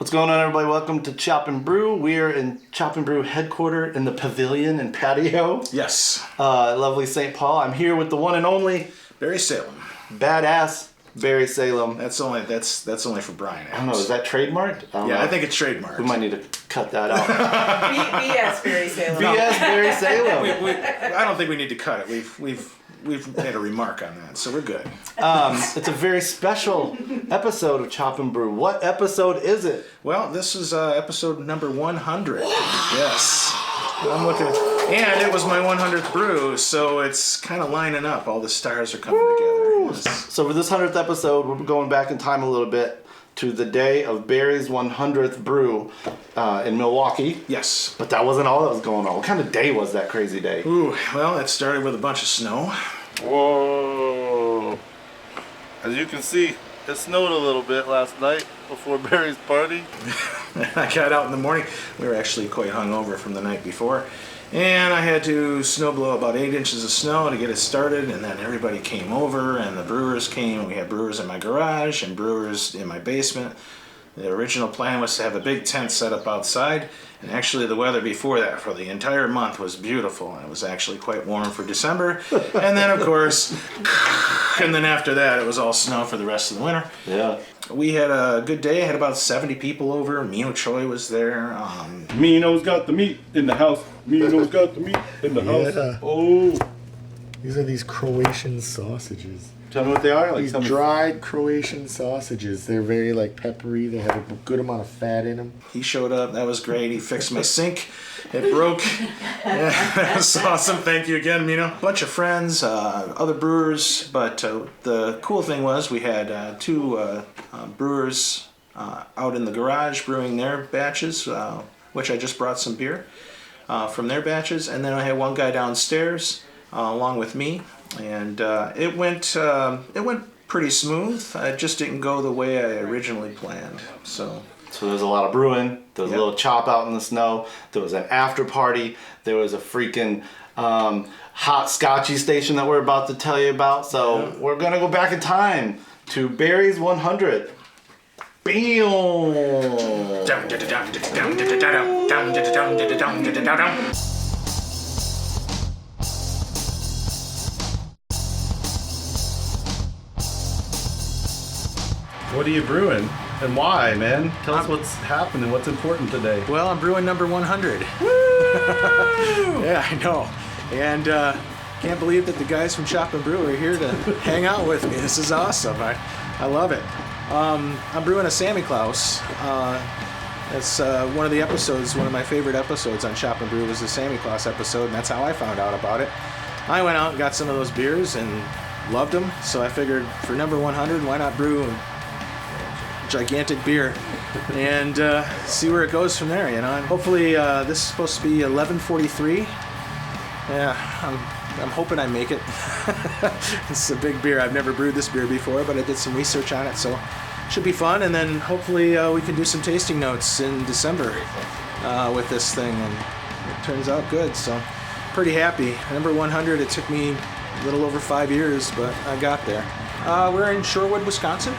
What's going on, everybody? Welcome to Chop Brew. We're in Chop Brew headquarters in the pavilion and patio. Yes. Lovely St. Paul. I'm here with the one and only Barry Salem. Badass Barry Salem. That's only for Brian. I don't know. Is that trademarked? I think it's trademarked. We might need to cut that out. BS Barry Salem. BS Barry Salem. I don't think we need to cut it. We've made a remark on that, so we're good. It's a very special episode of Chop and Brew. What episode is it? Well, this is episode number 100. Yes. I'm looking, and it was my 100th brew, so it's kind of lining up. All the stars are coming together. Yes. So for this 100th episode, we're going back in time a little bit to the day of Barry's 100th brew in Milwaukee. Yes. But that wasn't all that was going on. What kind of day was that crazy day? Ooh, well, it started with a bunch of snow. Whoa. As you can see, it snowed a little bit last night before Barry's party. I got out in the morning. We were actually quite hungover from the night before. And I had to snow blow about 8 inches of snow to get it started, and then everybody came over, and the brewers came. We had brewers in my garage and brewers in my basement. The original plan was to have a big tent set up outside, and actually the weather before that for the entire month was beautiful, and it was actually quite warm for December. And then, of course, and then after that, it was all snow for the rest of the winter. Yeah. We had a good day. I had about 70 people over. Mino Choi was there. Mino's got the meat in the house. Mino's got the meat in the house. Oh. These are these Croatian sausages. Tell me what they are. These dried Croatian sausages. They're very peppery. They have a good amount of fat in them. He showed up. That was great. He fixed my sink. It broke. Yeah, that was awesome. Thank you again, Mino. A bunch of friends, other brewers. But the cool thing was we had two brewers out in the garage brewing their batches, which I just brought some beer from their batches. And then I had one guy downstairs along with me. And it went pretty smooth. It just didn't go the way I originally planned. So there was a lot of brewing. There was Yep. a little chop out in the snow. There was an after party. There was a freaking hot scotchy station that we're about to tell you about. So we're gonna go back in time to Barry's 100. Bam! What are you brewing and why, man? Tell us what's happening, what's important today. Well, I'm brewing number 100. Yeah, I know. And can't believe that the guys from Chop and Brew are here to hang out with me. This is awesome. I love it. I'm brewing a Sammy Klaus. That's one of the episodes, one of my favorite episodes on Chop and Brew was the Sammy Klaus episode, and that's how I found out about it. I went out and got some of those beers and loved them, so I figured for number 100, why not brew gigantic beer and see where it goes from there, you know. And hopefully this is supposed to be 11:43. Yeah, I'm hoping I make it. It's a big beer. I've never brewed this beer before, but I did some research on it, so it should be fun. And then hopefully we can do some tasting notes in December with this thing, and it turns out good. So pretty happy. Number 100. It took me a little over 5 years, but I got there. We're in Shorewood, Wisconsin.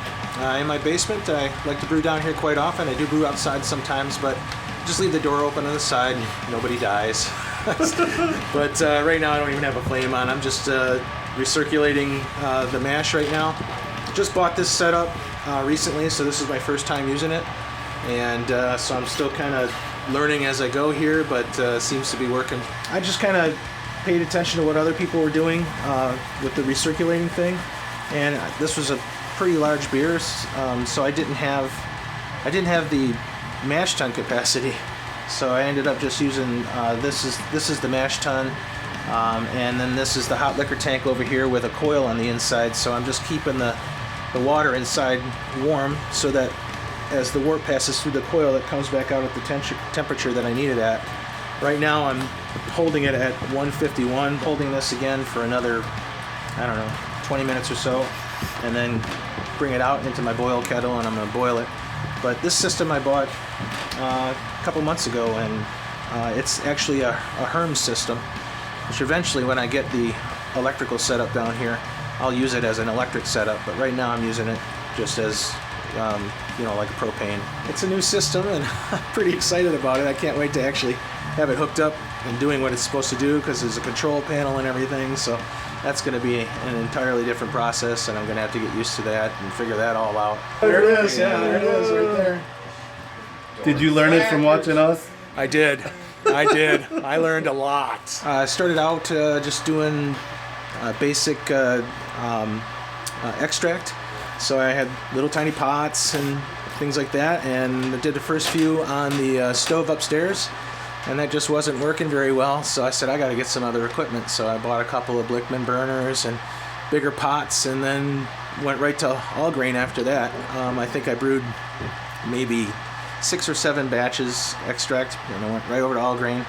In my basement. I like to brew down here quite often. I do brew outside sometimes, but just leave the door open on the side and nobody dies. But right now I don't even have a flame on. I'm just recirculating the mash right now. Just bought this setup recently, so this is my first time using it. And so I'm still kind of learning as I go here, but seems to be working. I just kind of paid attention to what other people were doing with the recirculating thing. And this was a pretty large beer, so I didn't have the mash tun capacity, so I ended up just using this is the mash tun, and then this is the hot liquor tank over here with a coil on the inside, so I'm just keeping the water inside warm so that as the warp passes through the coil it comes back out at the temperature that I need it at. Right now I'm holding it at 151, holding this again for another, I don't know, 20 minutes or so, and then bring it out into my boil kettle and I'm going to boil it. But this system I bought a couple months ago, and it's actually a Herms system, which eventually when I get the electrical setup down here, I'll use it as an electric setup, but right now I'm using it just as like a propane. It's a new system, and I'm pretty excited about it. I can't wait to actually have it hooked up and doing what it's supposed to do, because there's a control panel and everything. So that's going to be an entirely different process, and I'm going to have to get used to that and figure that all out. There it is. Yeah, there it is, right there. Did you learn it from watching us? I did. I learned a lot. I started out just doing basic extract. So I had little tiny pots and things like that, and I did the first few on the stove upstairs, and that just wasn't working very well. So I said, I got to get some other equipment. So I bought a couple of Blickman burners and bigger pots, and then went right to all grain after that. I think I brewed maybe 6 or 7 batches extract, and I went right over to all grain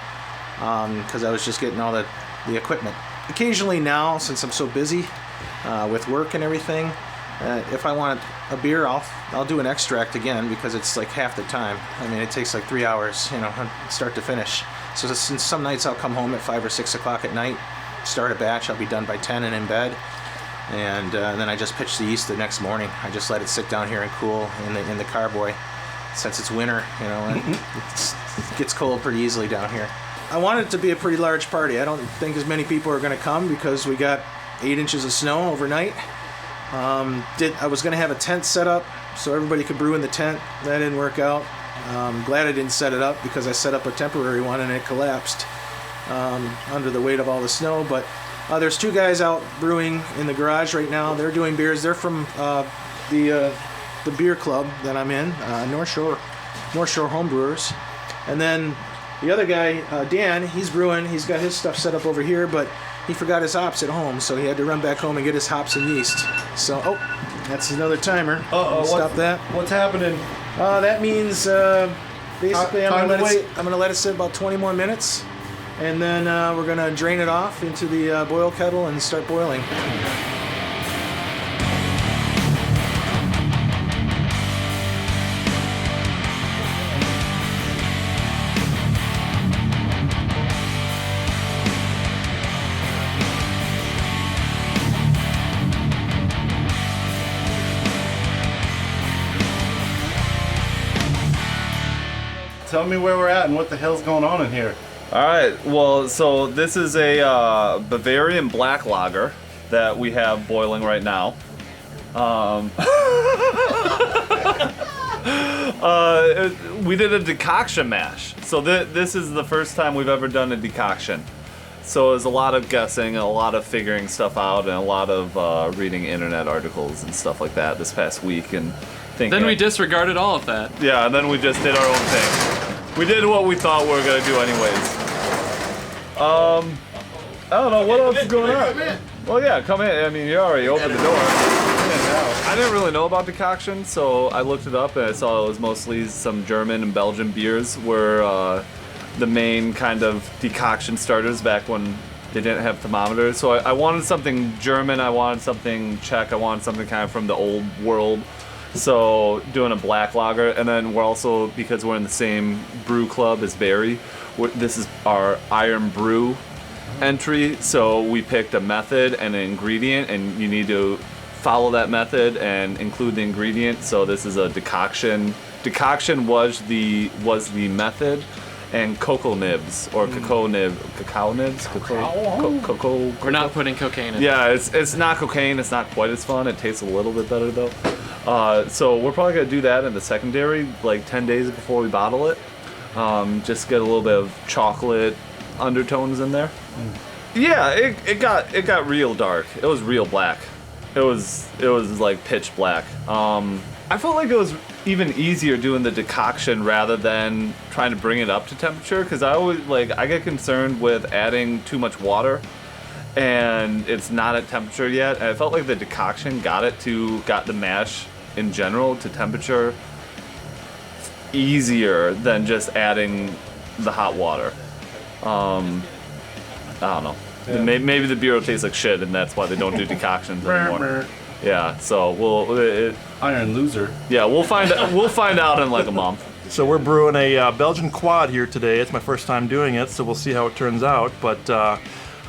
because I was just getting all the equipment. Occasionally now, since I'm so busy with work and everything, if I want a beer, I'll do an extract again, because it's like half the time. I mean, it takes like 3 hours, start to finish. So since some nights I'll come home at 5 or 6 o'clock at night, start a batch, I'll be done by 10 and in bed, and then I just pitch the yeast the next morning. I just let it sit down here and cool in the carboy, since it's winter, and it gets cold pretty easily down here. I want it to be a pretty large party. I don't think as many people are going to come, because we got 8 inches of snow overnight. I was going to have a tent set up so everybody could brew in the tent. That didn't work out. Glad I didn't set it up, because I set up a temporary one and it collapsed under the weight of all the snow. But there's 2 guys out brewing in the garage right now. They're doing beers. They're from the beer club that I'm in, North Shore Homebrewers. And then the other guy, Dan, he's brewing. He's got his stuff set up over here, but he forgot his hops at home, so he had to run back home and get his hops and yeast. So, that's another timer. Stop that. What's happening? That means basically I'm gonna let it sit about 20 more minutes, and then we're gonna drain it off into the boil kettle and start boiling. Tell me where we're at and what the hell's going on in here. All right. Well, so this is a Bavarian black lager that we have boiling right now. We did a decoction mash. So this is the first time we've ever done a decoction. So there's a lot of guessing, a lot of figuring stuff out, and a lot of reading internet articles and stuff like that this past week, and thinking. Then we disregarded all of that. Yeah, and then we just did our own thing. We did what we thought we were gonna do anyways. I don't know what else is going on. Well, yeah, come in. I mean, you already opened the door. I didn't really know about decoction, so I looked it up and I saw it was mostly some German and Belgian beers were the main kind of decoction starters back when they didn't have thermometers. So I wanted something German, I wanted something Czech, I wanted something kind of from the old world. So doing a black lager, and then we're also, because we're in the same brew club as Barry, this is our Iron Brew entry. So we picked a method and an ingredient, and you need to follow that method and include the ingredient. So this is a decoction. Decoction was the method, and cocoa nibs or cacao nibs. Cocoa. We're not putting cocaine in. Yeah, it's not cocaine. It's not quite as fun. It tastes a little bit better though. So we're probably gonna do that in the secondary, like 10 days before we bottle it. Just get a little bit of chocolate undertones in there. Yeah, it got real dark. It was real black. It was like pitch black. I felt like it was even easier doing the decoction rather than trying to bring it up to temperature, because I get concerned with adding too much water and it's not at temperature yet. And I felt like the decoction got the mash in general to temperature easier than just adding the hot water. I don't know. Yeah. Maybe the beer will taste like shit, and that's why they don't do decoctions anymore. Yeah, so Iron loser. Yeah, we'll find out in like a month. So we're brewing a Belgian quad here today. It's my first time doing it, so we'll see how it turns out. But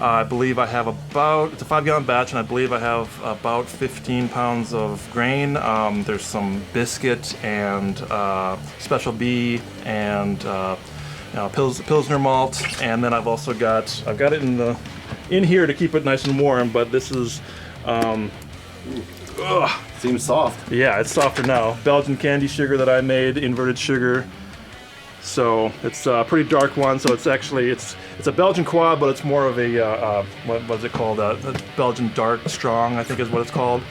I believe I have it's a 5-gallon batch, and I believe I have about 15 pounds of grain. There's some biscuit and special B and Pilsner malt, and then I've got it in here to keep it nice and warm. But this is Seems soft. yeah, it's softer now. Belgian candy sugar that I made, inverted sugar. So it's a pretty dark one. So it's a Belgian quad, but it's more of a what's it called? A Belgian dark strong, I think is what it's called.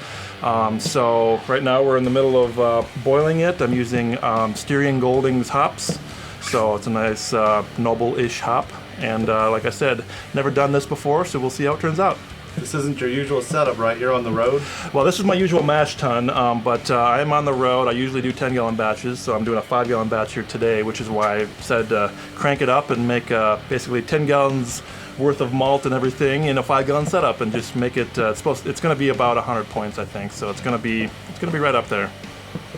So right now we're in the middle of boiling it. I'm using Styrian Golding's hops. So it's a nice noble-ish hop. And like I said, never done this before, so we'll see how it turns out. This isn't your usual setup, right? You're on the road? Well, this is my usual mash tun, but I am on the road. I usually do 10-gallon batches, so I'm doing a 5-gallon batch here today, which is why I said crank it up and make basically 10 gallons worth of malt and everything in a 5-gallon setup, and just make it. It's going to be about 100 points, I think. So it's going to be right up there.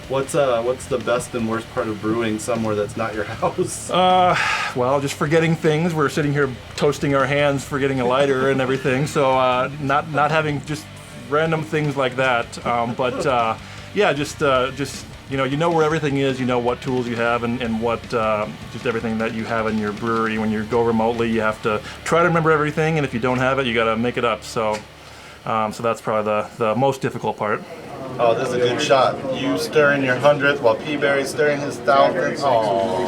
What's the best and worst part of brewing somewhere that's not your house? Well, just forgetting things. We're sitting here toasting our hands, forgetting a lighter and everything. So not having just random things like that. But yeah, just you know where everything is. You know what tools you have and what just everything that you have in your brewery. When you go remotely, you have to try to remember everything, and if you don't have it, you got to make it up. So that's probably the most difficult part. Oh, this is a good shot. You stirring your 100th while P-Berry's stirring his 1000th. Oh.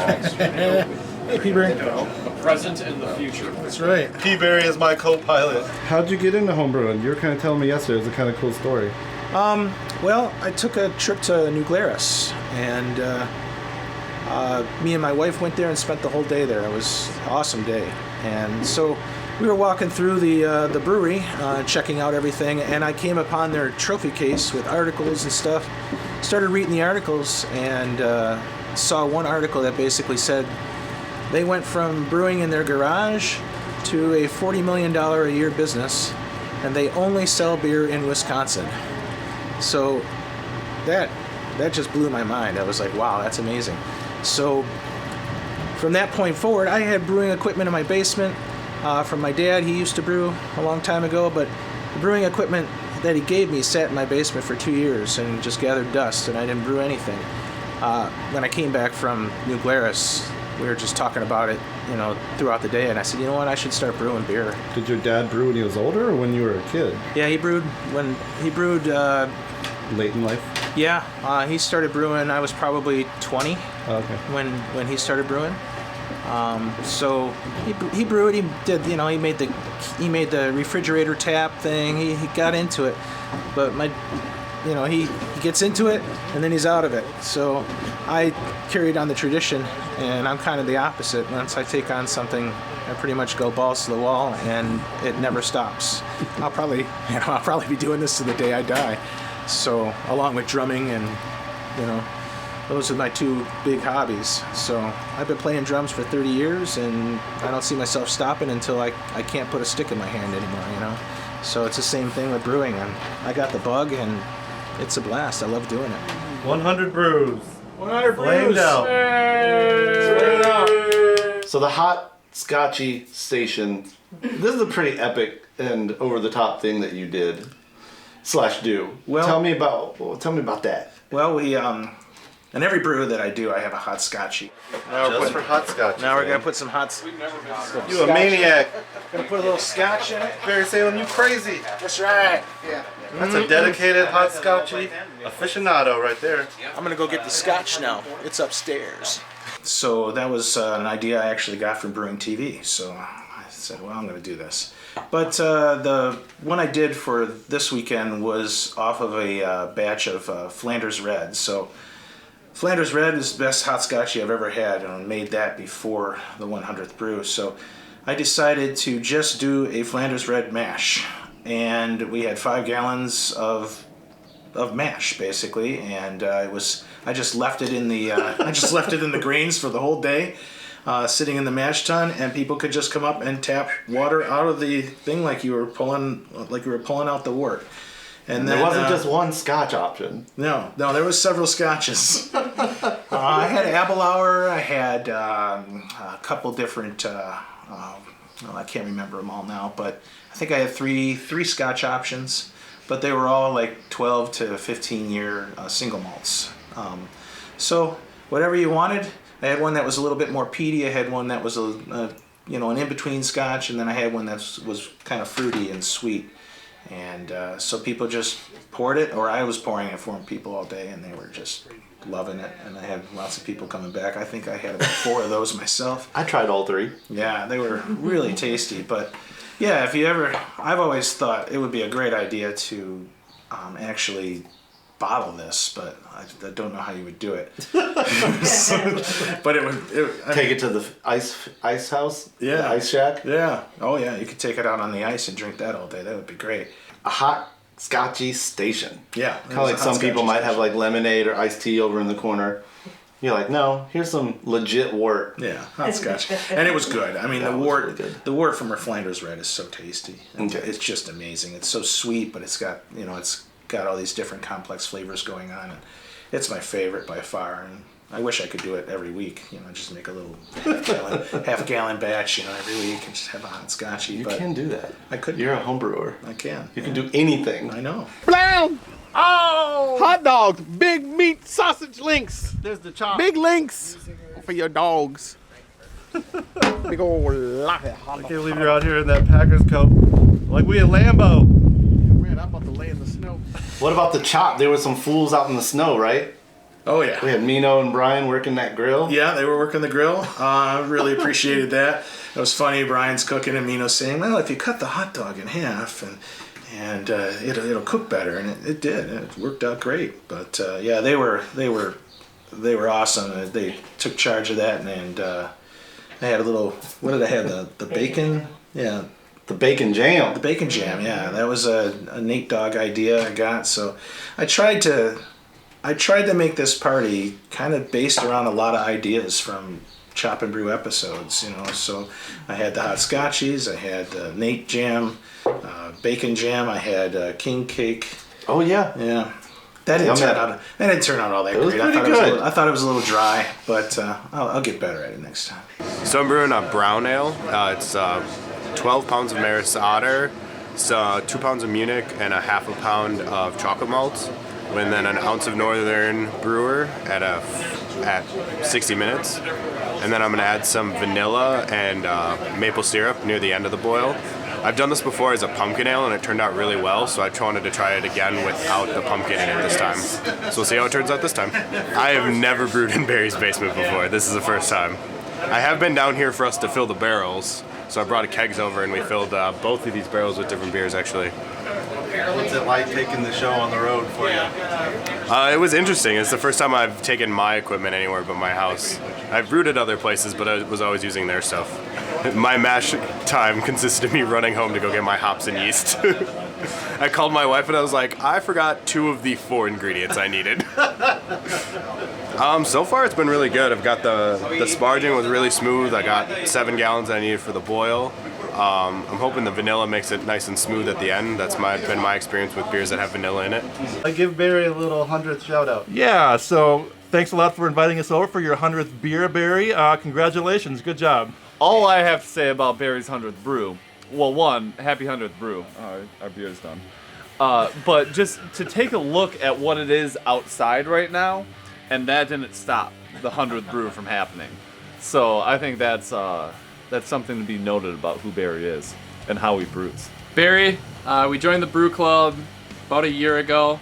Hey, P-Berry. A present in the future. That's right. P-Berry is my co-pilot. How'd you get into homebrewing? You were kind of telling me yesterday. It was a kind of cool story. Well, I took a trip to New Glarus, and me and my wife went there and spent the whole day there. It was an awesome day. And so we were walking through the brewery, checking out everything, and I came upon their trophy case with articles and stuff. Started reading the articles and saw one article that basically said they went from brewing in their garage to a $40 million a year business, and they only sell beer in Wisconsin. So that just blew my mind. I was like, wow, that's amazing. So from that point forward, I had brewing equipment in my basement from my dad. He used to brew a long time ago, but the brewing equipment that he gave me sat in my basement for 2 years and just gathered dust, and I didn't brew anything. When I came back from New Glarus, we were just talking about it, throughout the day, and I said, you know what, I should start brewing beer. Did your dad brew when he was older or when you were a kid? Yeah, he brewed Late in life? Yeah, he started brewing, I was probably 20 Okay. when he started brewing. So he brewed. He did. He made the refrigerator tap thing. He got into it, but he gets into it and then he's out of it. So I carried on the tradition, and I'm kind of the opposite. Once I take on something, I pretty much go balls to the wall, and it never stops. I'll probably be doing this to the day I die. So along with drumming and those are my two big hobbies. So I've been playing drums for 30 years, and I don't see myself stopping until I can't put a stick in my hand anymore, So it's the same thing with brewing. I got the bug, and it's a blast. I love doing it. 100 brews. 100 Flamed brews. out. Hey! So the hot scotchy station, this is a pretty epic and over-the-top thing that you did / do. Well, tell me about that. Well, we in every brew that I do, I have a hot scotchy. Just for hot scotch. Now we're gonna put some hot. You a maniac. Gonna put a little scotch in it. Barry Salem, you crazy. That's right. Yeah. That's a dedicated hot scotchy aficionado right there. I'm gonna go get the scotch now. It's upstairs. So that was an idea I actually got from Brewing TV. So I said, well, I'm gonna do this. But the one I did for this weekend was off of a batch of Flanders Red. So Flanders Red is the best hot scotch I've ever had, and I made that before the 100th brew. So I decided to just do a Flanders Red mash, and we had 5 gallons of mash basically, and I just left it in the grains for the whole day, sitting in the mash tun, and people could just come up and tap water out of the thing like you were pulling out the wort. And then, there wasn't just one scotch option. No, there was several scotches. I had Abelauer. I had a couple different well, I can't remember them all now, but I think I had three Scotch options, but they were all like 12 to 15 year single malts. So whatever you wanted. I had one that was a little bit more peaty. I had one that was an in-between Scotch, and then I had one that was kind of fruity and sweet. And so people just poured it, or I was pouring it for people all day, and they were just loving it. And I had lots of people coming back. I think I had about 4 of those myself. I tried all 3. Yeah, they were really tasty. But yeah, I've always thought it would be a great idea to actually bottle this, but I don't know how you would do it. But Take it to the ice house? Yeah. The ice shack? Yeah. Oh yeah, you could take it out on the ice and drink that all day. That would be great. A hot scotchy station. Yeah. Kind of like some people might have like lemonade or iced tea over in the corner. You're like, no, here's some legit wort. Yeah, hot scotch. And it was good. I mean, That the was wort, really good. the wort from our Flanders Red is so tasty. Okay. It's just amazing. It's so sweet, but it's got, it's got all these different complex flavors going on, and it's my favorite by far. And I wish I could do it every week. Just make a little half gallon batch, every week, and just have a hot scotchy. You but can do that. I could. You're a home brewer. I can. You can do anything. I know. Brown. Oh, hot dogs, big meat sausage links. There's the chop. Big links for your dogs. Big old lot. I can't believe you're out here in that Packers coat. Like we at Lambeau. Man, I'm about to lay in the snow. What about the chop? There were some fools out in the snow, right? Oh yeah. We had Mino and Brian working that grill. Yeah, they were working the grill. I really appreciated that. It was funny. Brian's cooking and Mino saying, "Well, if you cut the hot dog in half and it'll cook better," and it did. It worked out great. But yeah, they were awesome. They took charge of that, and they had a little. What did they have? The bacon. Yeah. The bacon jam. The bacon jam. Yeah, that was a Nate Dogg idea I got. So I tried to make this party kind of based around a lot of ideas from Chop and Brew episodes, So I had the hot scotchies, I had the Nate jam, bacon jam, I had king cake. Oh yeah. Yeah. That didn't turn out all that was great. pretty good. I thought it was a little dry, but I'll get better at it next time. So I'm brewing a brown ale. It's 12 pounds of Maris Otter, so 2 pounds of Munich, and a half a pound of chocolate malts, and then an ounce of Northern Brewer at 60 minutes. And then I'm gonna add some vanilla and maple syrup near the end of the boil. I've done this before as a pumpkin ale and it turned out really well, so I wanted to try it again without the pumpkin in it this time. So we'll see how it turns out this time. I have never brewed in Barry's basement before. This is the first time. I have been down here for us to fill the barrels, so I brought a kegs over and we filled both of these barrels with different beers actually. What's it like taking the show on the road for you? It was interesting. It's the first time I've taken my equipment anywhere but my house. I've brewed at other places, but I was always using their stuff. My mash time consisted of me running home to go get my hops and yeast. I called my wife and I was like, I forgot 2 of the 4 ingredients I needed. So far it's been really good. I've got the sparging was really smooth. I got 7 gallons I needed for the boil. I'm hoping the vanilla makes it nice and smooth at the end. That's been my experience with beers that have vanilla in it. I give Barry a little 100th shout out. Yeah, so thanks a lot for inviting us over for your 100th beer, Barry. Congratulations, good job. All I have to say about Barry's 100th brew, well, one, happy 100th brew. Our beer's done. But just to take a look at what it is outside right now, and that didn't stop the 100th brew from happening. So I think that's something to be noted about who Barry is and how he brews. Barry, we joined the brew club about a year ago.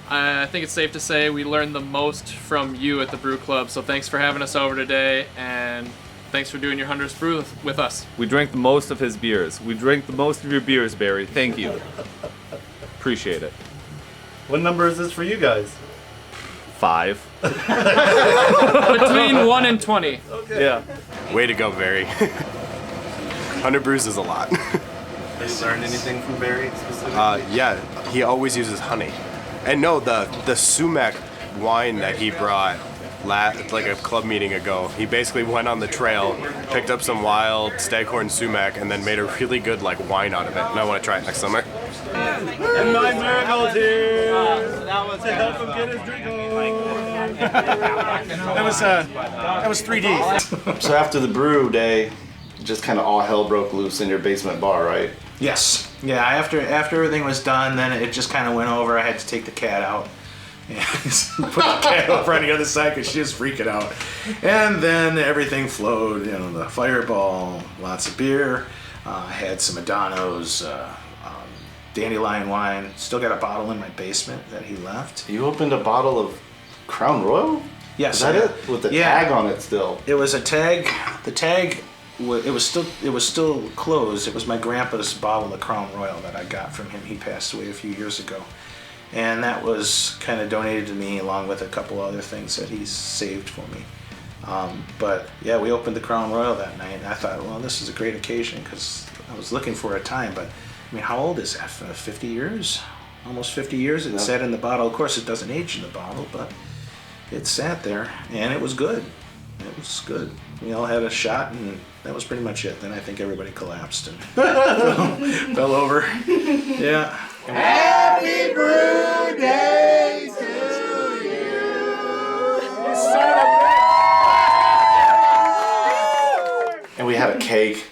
I think it's safe to say we learned the most from you at the brew club, so thanks for having us over today, and thanks for doing your 100th brew with us. We drank the most of his beers. We drank the most of your beers, Barry. Thank you. Appreciate it. What number is this for you guys? 5. Between 1 and 20. Okay. Yeah. Way to go, Barry. 100 brews is a lot. Have you learned anything from Barry specifically? Yeah, he always uses honey. And no, the sumac wine that he brought like a club meeting ago, he basically went on the trail, picked up some wild staghorn sumac, and then made a really good wine out of it. And I want to try it next summer. And my miracle's here to help him get his drink on. That was 3D. So after the brew day, just kind of all hell broke loose in your basement bar, right? Yes. Yeah. After everything was done, then it just kind of went over. I had to take the cat out. And put the cat over on the other side because she was freaking out. And then everything flowed, the fireball, lots of beer. I had some Adano's, dandelion wine. Still got a bottle in my basement that he left. You opened a bottle of Crown Royal? Yes. Is that it? With the tag on it still? It was a tag. The tag, it was still closed. It was my grandpa's bottle of Crown Royal that I got from him. He passed away a few years ago. And that was kind of donated to me along with a couple other things that he's saved for me. But yeah, we opened the Crown Royal that night, and I thought, well, this is a great occasion because I was looking for a time. But I mean, how old is that? 50 years? Almost 50 years. It sat in the bottle. Of course, it doesn't age in the bottle, but it sat there, and it was good. It was good. We all had a shot, and that was pretty much it. Then I think everybody collapsed and fell over. Yeah. Happy Brew Day to you. And we had a cake.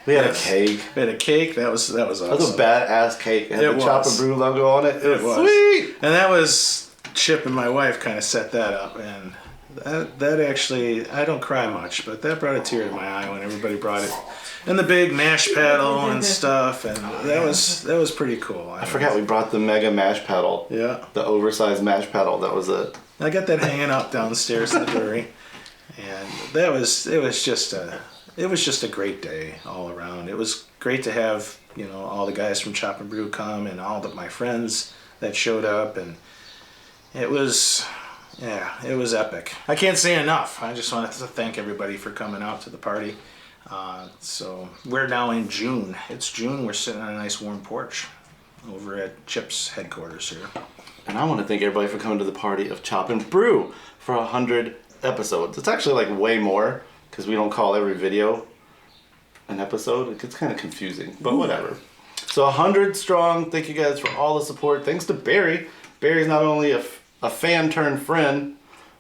We had a cake. We had a cake. That was awesome. That was a badass cake. It had the Chop Brew logo on it. It was sweet. And that was Chip and my wife kind of set that up, and that actually, I don't cry much, but that brought a tear to my eye when everybody brought it. And the big mash paddle and stuff, and that was pretty cool. I forgot we brought the mega mash paddle. Yeah. The oversized mash paddle. That was it. I got that hanging up downstairs in the brewery, and it was just a great day all around. It was great to have all the guys from Chop Brew come and all of my friends that showed up, and it was epic. I can't say enough. I just wanted to thank everybody for coming out to the party. So we're now in June. It's June. We're sitting on a nice warm porch over at Chip's headquarters here. And I want to thank everybody for coming to the party of Chop and Brew for 100 episodes. It's actually like way more because we don't call every video an episode. It gets kind of confusing, but whatever. So 100 strong. Thank you guys for all the support. Thanks to Barry. Barry's not only a fan turned friend,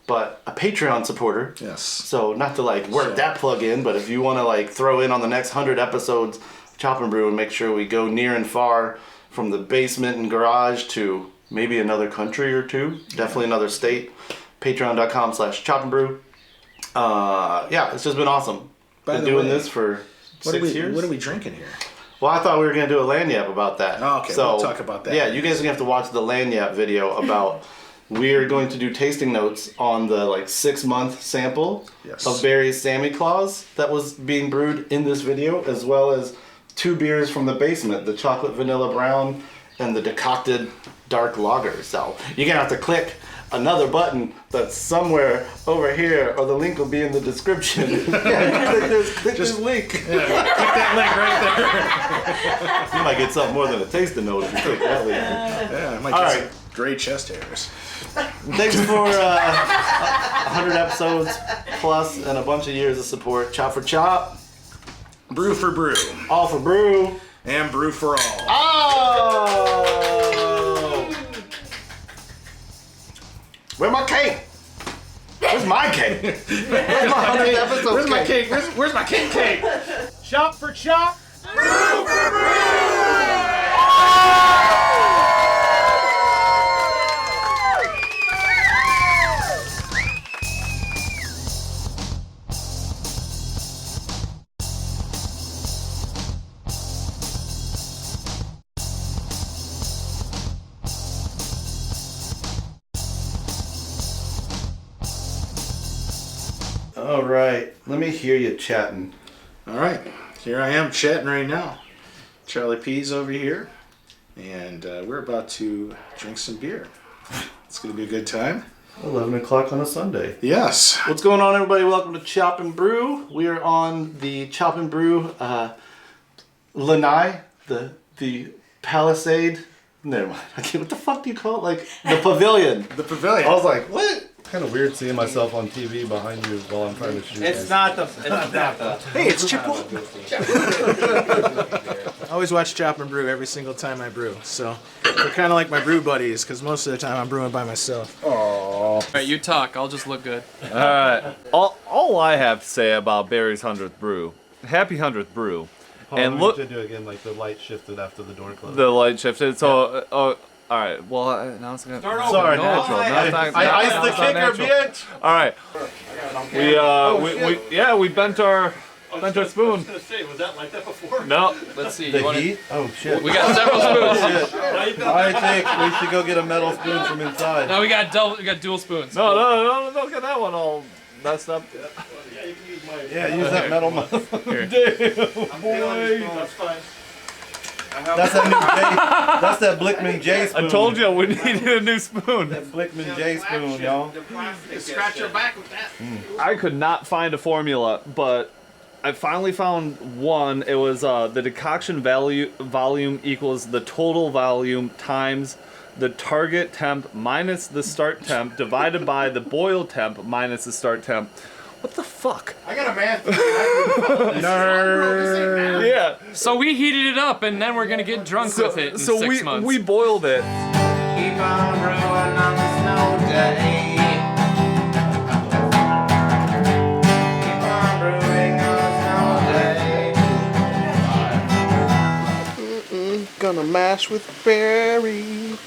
but a Patreon supporter. Yes. So not to work that plug in, but if you want to throw in on the next 100 episodes of Chop and Brew and make sure we go near and far from the basement and garage to maybe another country or two, definitely another state, patreon.com/chopandbrew. It's just been awesome. Been doing this for 6 years. What are we drinking here? Well, I thought we were going to do a Lagniappe about that. Oh, okay, so, we'll talk about that. Yeah, you guys are going to have to watch the Lagniappe video about... We're going to do tasting notes on the 6-month sample of Barry's Sammy Claus that was being brewed in this video, as well as 2 beers from the basement, the chocolate vanilla brown and the decocted dark lager. So you're going to have to click another button that's somewhere over here, or the link will be in the description. Click this link. Yeah, click that link right there. You might get something more than a tasting note if you click that link. Yeah, I might get some gray chest hairs. Thanks for 100 episodes plus and a bunch of years of support. Chop for Chop. Brew for Brew. All for Brew. And Brew for All. Oh! Where's my cake? Where's my cake? Where's my 100th episode Where's my cake? Where's my cake? Chop for Chop. Brew for Brew! All right, let me hear you chatting. All right, here I am chatting right now. Charlie P's over here, and we're about to drink some beer. It's going to be a good time. 11 o'clock on a Sunday. Yes. What's going on, everybody? Welcome to Chop and Brew. We are on the Chop and Brew lanai, the Palisade. Never mind. What the fuck do you call it? The pavilion. The pavilion. I was like, what? Kind of weird seeing myself on TV behind you while I'm trying to shoot. It's not the. Hey, it's Chipaway. I always watch Chop and Brew every single time I brew, so they're kind of like my brew buddies because most of the time I'm brewing by myself. Aww. All right, you talk. I'll just look good. All right. All I have to say about Barry's 100th brew Happy 100th Brew. Hold And on, look, we should do it again, like the light shifted after the door closed. the light shifted. So, all right. Well, now it's gonna. Sorry, natural. Now it's not, I iced now the it's not kicker, natural. bitch. All right. We bent our spoon. Say, was that like that before? No. Let's see. The You want heat? Oh shit. We got several spoons. I think we should go get a metal spoon from inside. No, we got dual spoons. No, don't get that one all messed up. Yeah, use that metal. Here. Damn, boy. That's fine. That's that new J. That's that Blickman J spoon. I told you we needed a new spoon. That Blickman J spoon, y'all. Scratch your back with that. I could not find a formula, but I finally found one. It was the decoction volume equals the total volume times the target temp minus the start temp divided by the boil temp minus the start temp. What the fuck? I got a math. Nerd. Yeah. So we heated it up, and then we're gonna get drunk with it in 6 months. we boiled it. Keep on brewing on the snow day. Keep on brewing on the snow day. Gonna mash with Barry.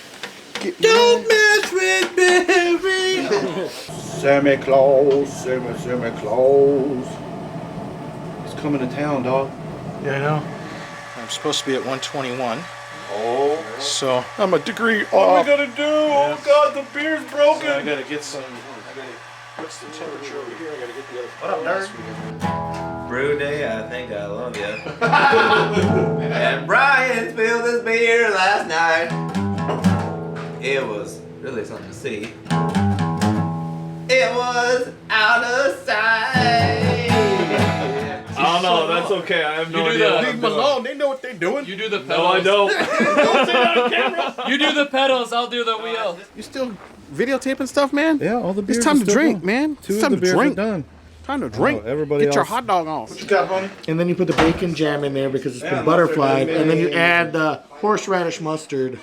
Don't mess with Barry. Santa Claus, Santa Claus. He's coming to town, dog. Yeah, I know. I'm supposed to be at 121. Oh. So I'm a degree What are off. we gonna do? Oh God, the beer's broken. I gotta get some. What's the temperature over here? I gotta get the other. What up, nerd? Brew day, I think I love you. And Brian spilled his beer last night. It was really something to see. It was out of sight. I don't know. That's okay. I have no You do idea. the- what Leave I'm them doing. alone. They know what they're doing. You do the pedals. No, I don't. Don't say that on camera. You do the pedals. I'll do the wheel. You still videotaping stuff, man? Yeah, all the beers. It's time are to still drink, gone. man. Two It's of time the to beers drink. are done. Time to drink. everybody Get your else- hot dog on. What you got, honey? And then you put the bacon jam in there because it's Yeah, been mustard, butterflied, and then you maybe. add the horseradish mustard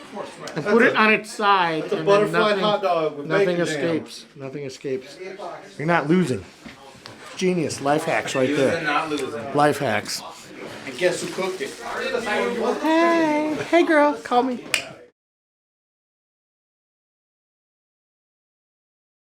and put it on its side, It's a and then butterfly hot dog with nothing bacon jam. escapes. Nothing escapes. You're not losing. Genius. Life hacks right there. Not losing. Life hacks. And guess who cooked it? Hey, girl, call me.